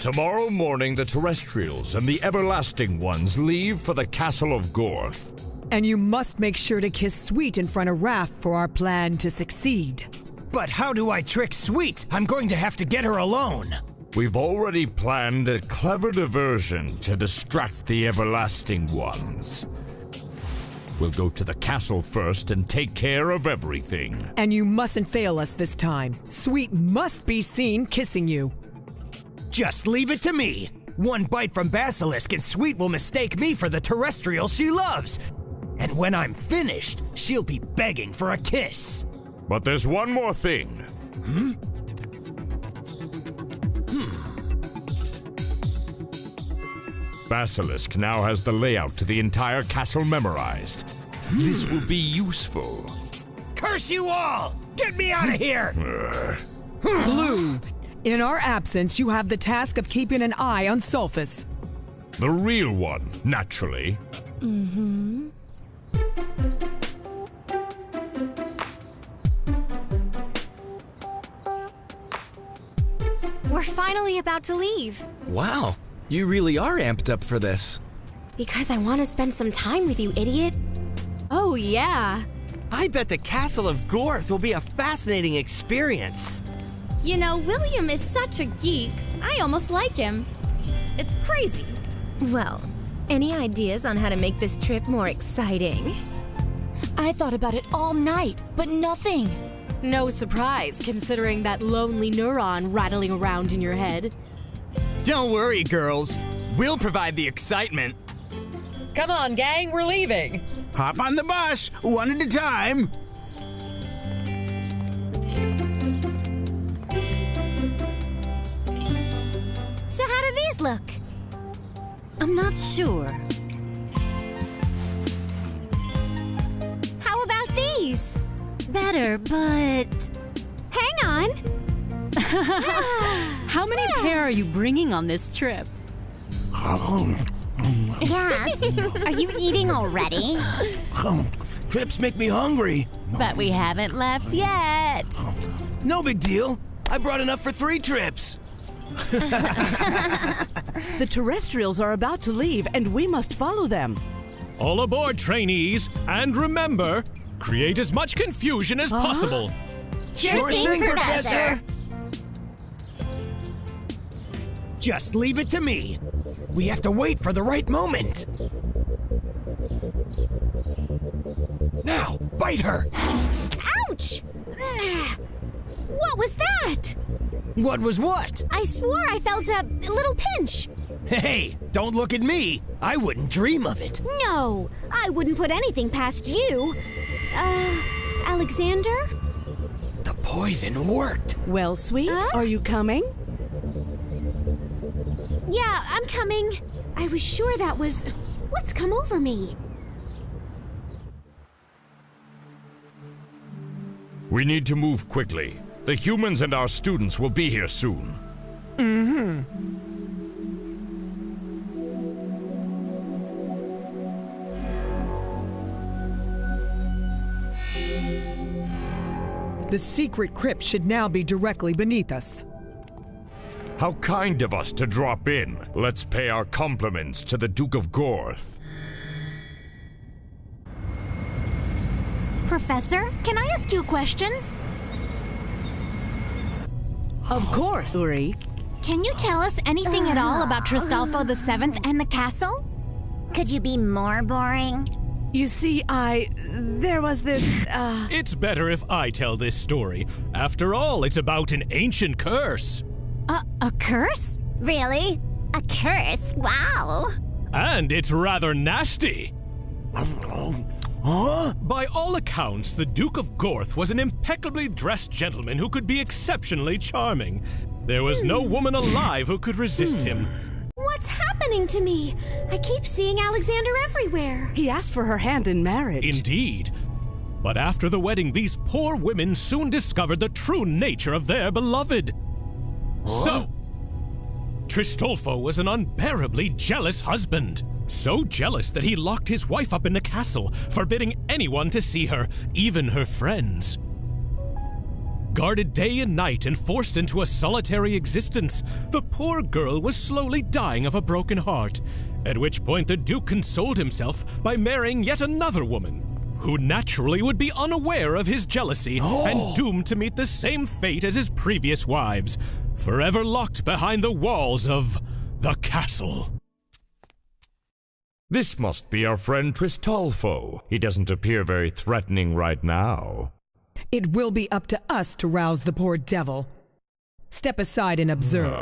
Tomorrow morning, the terrestrials and the everlasting ones leave for the castle of Gorth. And you must make sure to kiss Sweet in front of Raph for our plan to succeed. But how do I trick Sweet? I'm going to have to get her alone. We've already planned a clever diversion to distract the everlasting ones. We'll go to the castle first and take care of everything. And you mustn't fail us this time. Sweet must be seen kissing you. Just leave it to me. One bite from Basilisk and Sweet will mistake me for the terrestrial she loves. And when I'm finished, she'll be begging for a kiss. But there's one more thing. Basilisk now has the layout to the entire castle memorized. This will be useful. Curse you all! Get me out of here! Blue, in our absence, you have the task of keeping an eye on Sulfus. The real one, naturally. We're finally about to leave. Wow, you really are amped up for this. Because I want to spend some time with you, idiot. Oh, yeah. I bet the Castle of Gorth will be a fascinating experience. You know, William is such a geek. I almost like him. It's crazy. Well, any ideas on how to make this trip more exciting? I thought about it all night, but nothing. No surprise, considering that lonely neuron rattling around in your head. Don't worry, girls. We'll provide the excitement. Come on, gang, we're leaving. Hop on the bus, one at a time. So how do these look? I'm not sure. How about these? Better, but... Hang on. How many pair are you bringing on this trip? Yes. Are you eating already? Trips make me hungry. But we haven't left yet. No big deal. I brought enough for 3 trips. The terrestrials are about to leave, and we must follow them. All aboard, trainees, and remember, create as much confusion as possible. Sure thing, Professor. Just leave it to me. We have to wait for the right moment. Now, bite her. Ouch! What was that? What was what? I swore I felt a little pinch. Hey, don't look at me. I wouldn't dream of it. No, I wouldn't put anything past you. Alexander? The poison worked. Well, Sweet, are you coming? Yeah, I'm coming. I was sure that was... What's come over me? We need to move quickly. The humans and our students will be here soon. The secret crypt should now be directly beneath us. How kind of us to drop in. Let's pay our compliments to the Duke of Gorth. Professor, can I ask you a question? Of course, Uri. Can you tell us anything at all about Tristalfo the Seventh and the castle? Could you be more boring? You see, there was this, It's better if I tell this story. After all, it's about an ancient curse. A curse? Really? A curse? Wow. And it's rather nasty. Huh? By all accounts, the Duke of Gorth was an impeccably dressed gentleman who could be exceptionally charming. There was no woman alive who could resist him. What's happening to me? I keep seeing Alexander everywhere. He asked for her hand in marriage. Indeed. But after the wedding, these poor women soon discovered the true nature of their beloved. So, Tristolfo was an unbearably jealous husband. So jealous that he locked his wife up in the castle, forbidding anyone to see her, even her friends. Guarded day and night and forced into a solitary existence, the poor girl was slowly dying of a broken heart, at which point the Duke consoled himself by marrying yet another woman, who naturally would be unaware of his jealousy and doomed to meet the same fate as his previous wives, forever locked behind the walls of the castle. This must be our friend Tristolfo. He doesn't appear very threatening right now. It will be up to us to rouse the poor devil. Step aside and observe.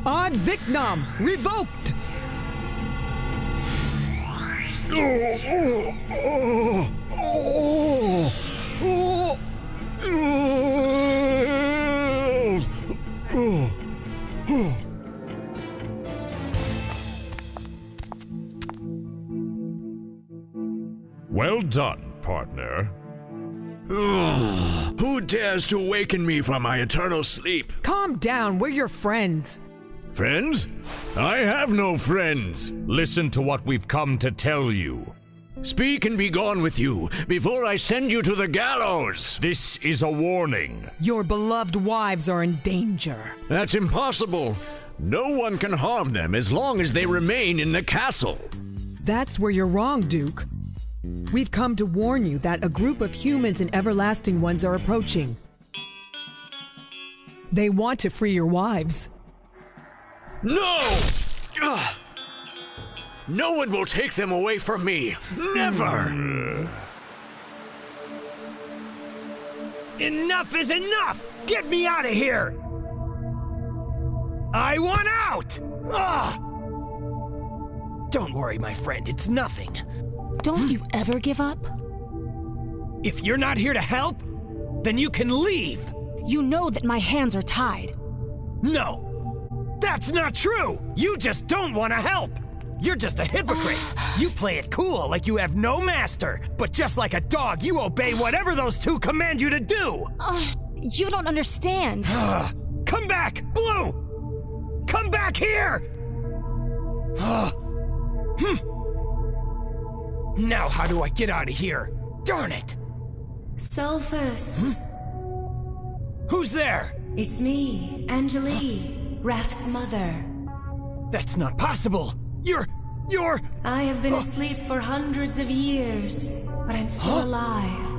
Ad victam revoked! Well done, partner. Who dares to awaken me from my eternal sleep? Calm down, we're your friends. Friends? I have no friends. Listen to what we've come to tell you. Speak and be gone with you, before I send you to the gallows! This is a warning. Your beloved wives are in danger. That's impossible. No one can harm them as long as they remain in the castle. That's where you're wrong, Duke. We've come to warn you that a group of humans and everlasting ones are approaching. They want to free your wives. No! No one will take them away from me. Never! Enough is enough! Get me out of here! I want out! Don't worry, my friend, it's nothing. Don't you ever give up? If you're not here to help, then you can leave! You know that my hands are tied. No! That's not true! You just don't want to help! You're just a hypocrite! You play it cool like you have no master, but just like a dog, you obey whatever those two command you to do! You don't understand. Come back, Blue! Come back here! Now how do I get out of here? Darn it! Sulfus. Who's there? It's me, Angelie, Raph's mother. That's not possible! You're... I have been asleep for hundreds of years, but I'm still alive.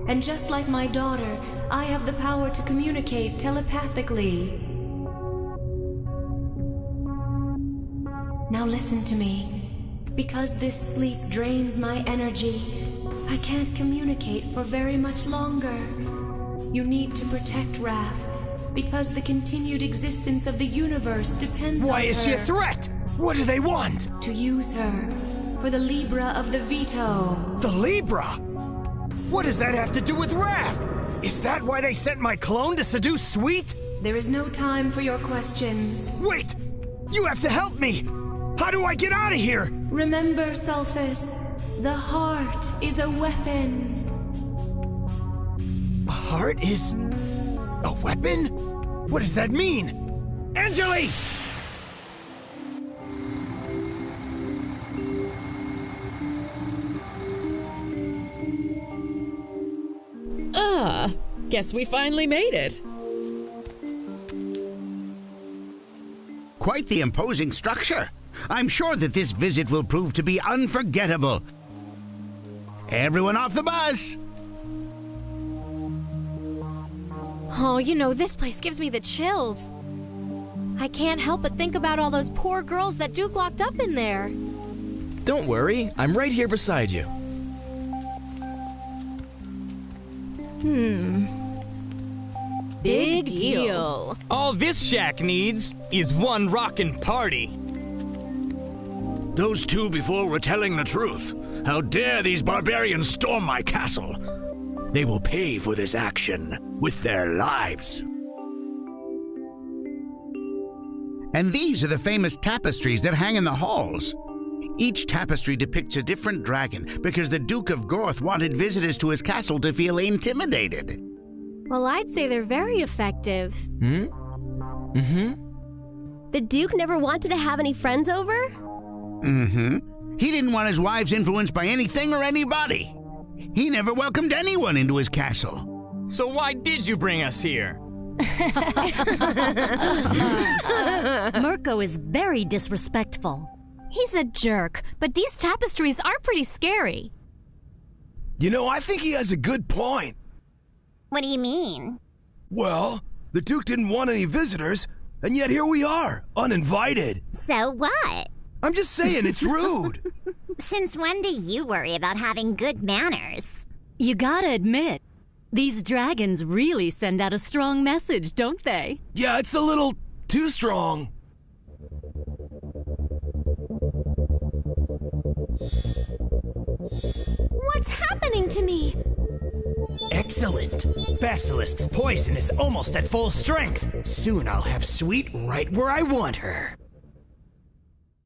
And just like my daughter, I have the power to communicate telepathically. Now listen to me. Because this sleep drains my energy, I can't communicate for very much longer. You need to protect Raph, because the continued existence of the universe depends on her. Why is she a threat? What do they want? To use her for the Libra of the veto. The Libra? What does that have to do with Raph? Is that why they sent my clone to seduce Sweet? There is no time for your questions. Wait! You have to help me! How do I get out of here? Remember, Sulfus, the heart is a weapon. A heart is... a weapon? What does that mean? Angelie! Guess we finally made it. Quite the imposing structure. I'm sure that this visit will prove to be unforgettable. Everyone off the bus! Oh, you know, this place gives me the chills. I can't help but think about all those poor girls that Duke locked up in there. Don't worry, I'm right here beside you. Big deal. All this shack needs is one rockin' party. Those two before were telling the truth. How dare these barbarians storm my castle? They will pay for this action with their lives. And these are the famous tapestries that hang in the halls. Each tapestry depicts a different dragon because the Duke of Gorth wanted visitors to his castle to feel intimidated. Well, I'd say they're very effective. The Duke never wanted to have any friends over? He didn't want his wives influenced by anything or anybody. He never welcomed anyone into his castle. So why did you bring us here? Mirko is very disrespectful. He's a jerk, but these tapestries are pretty scary. You know, I think he has a good point. What do you mean? Well, the Duke didn't want any visitors, and yet here we are, uninvited. So what? I'm just saying, it's rude. Since when do you worry about having good manners? You gotta admit, these dragons really send out a strong message, don't they? Yeah, it's a little too strong. What's happening to me? Excellent. Basilisk's poison is almost at full strength. Soon I'll have Sweet right where I want her.